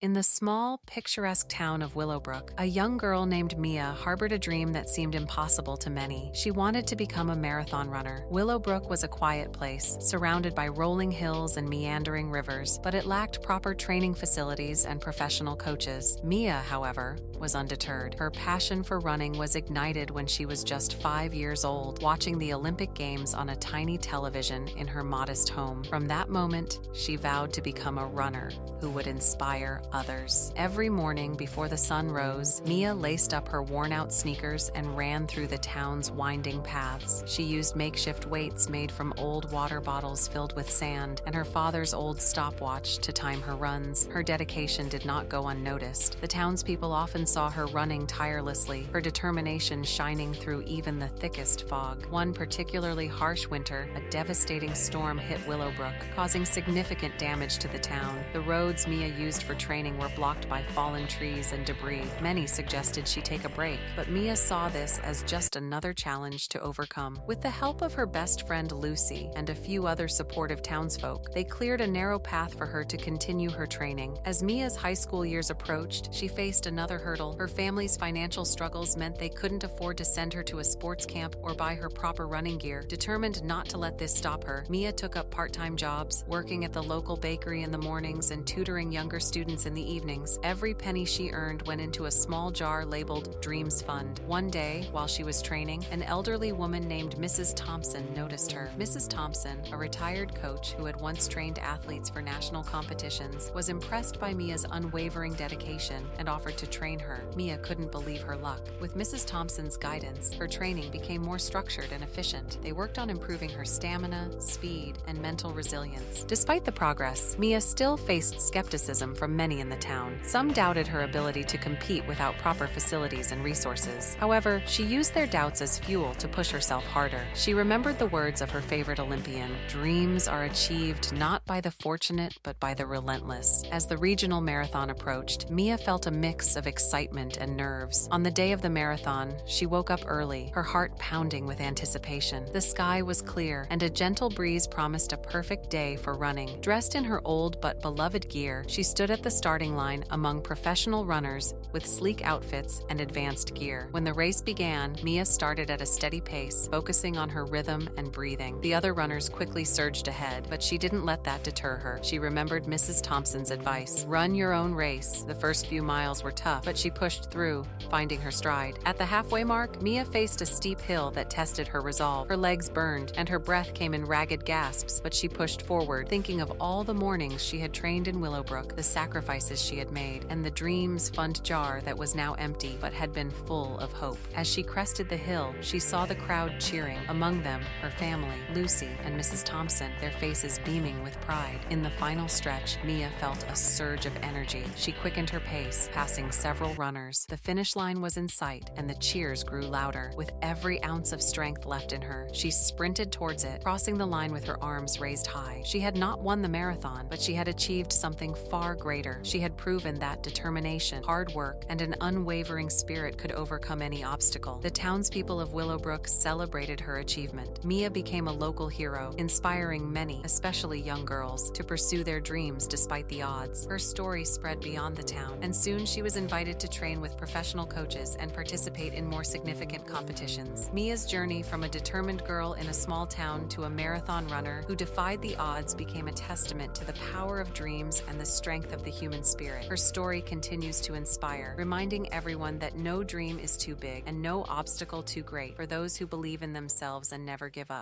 In the small, picturesque town of Willowbrook, a young girl named Mia harbored a dream that seemed impossible to many. She wanted to become a marathon runner. Willowbrook was a quiet place, surrounded by rolling hills and meandering rivers, but it lacked proper training facilities and professional coaches. Mia, however, was undeterred. Her passion for running was ignited when she was just 5 years old, watching the Olympic Games on a tiny television in her modest home. From that moment, she vowed to become a runner who would inspire others. Every morning before the sun rose, Mia laced up her worn-out sneakers and ran through the town's winding paths. She used makeshift weights made from old water bottles filled with sand and her father's old stopwatch to time her runs. Her dedication did not go unnoticed. The townspeople often saw her running tirelessly, her determination shining through even the thickest fog. One particularly harsh winter, a devastating storm hit Willowbrook, causing significant damage to the town. The roads Mia used for training were blocked by fallen trees and debris. Many suggested she take a break, but Mia saw this as just another challenge to overcome. With the help of her best friend Lucy and a few other supportive townsfolk, they cleared a narrow path for her to continue her training. As Mia's high school years approached, she faced another hurdle. Her family's financial struggles meant they couldn't afford to send her to a sports camp or buy her proper running gear. Determined not to let this stop her, Mia took up part-time jobs, working at the local bakery in the mornings and tutoring younger students in the evenings. Every penny she earned went into a small jar labeled Dreams Fund. One day, while she was training, an elderly woman named Mrs. Thompson noticed her. Mrs. Thompson, a retired coach who had once trained athletes for national competitions, was impressed by Mia's unwavering dedication and offered to train her. Mia couldn't believe her luck. With Mrs. Thompson's guidance, her training became more structured and efficient. They worked on improving her stamina, speed, and mental resilience. Despite the progress, Mia still faced skepticism from many in the town. Some doubted her ability to compete without proper facilities and resources. However, she used their doubts as fuel to push herself harder. She remembered the words of her favorite Olympian, "Dreams are achieved not by the fortunate, but by the relentless." As the regional marathon approached, Mia felt a mix of excitement and nerves. On the day of the marathon, she woke up early, her heart pounding with anticipation. The sky was clear, and a gentle breeze promised a perfect day for running. Dressed in her old but beloved gear, she stood at the starting line among professional runners with sleek outfits and advanced gear. When the race began, Mia started at a steady pace, focusing on her rhythm and breathing. The other runners quickly surged ahead, but she didn't let that deter her. She remembered Mrs. Thompson's advice: run your own race. The first few miles were tough, but she pushed through, finding her stride. At the halfway mark, Mia faced a steep hill that tested her resolve. Her legs burned, and her breath came in ragged gasps, but she pushed forward, thinking of all the mornings she had trained in Willowbrook, the sacrifices she had made, and the Dreams Fund jar that was now empty but had been full of hope. As she crested the hill, she saw the crowd cheering, among them her family, Lucy and Mrs. Thompson, their faces beaming with pride. In the final stretch, Mia felt a surge of energy. She quickened her pace, passing several runners. The finish line was in sight, and the cheers grew louder. With every ounce of strength left in her, she sprinted towards it, crossing the line with her arms raised high. She had not won the marathon, but she had achieved something far greater. She had proven that determination, hard work, and an unwavering spirit could overcome any obstacle. The townspeople of Willowbrook celebrated her achievement. Mia became a local hero, inspiring many, especially young girls, to pursue their dreams despite the odds. Her story spread beyond the town, and soon she was invited to train with professional coaches and participate in more significant competitions. Mia's journey from a determined girl in a small town to a marathon runner who defied the odds became a testament to the power of dreams and the strength of the human spirit. Her story continues to inspire, reminding everyone that no dream is too big and no obstacle too great for those who believe in themselves and never give up.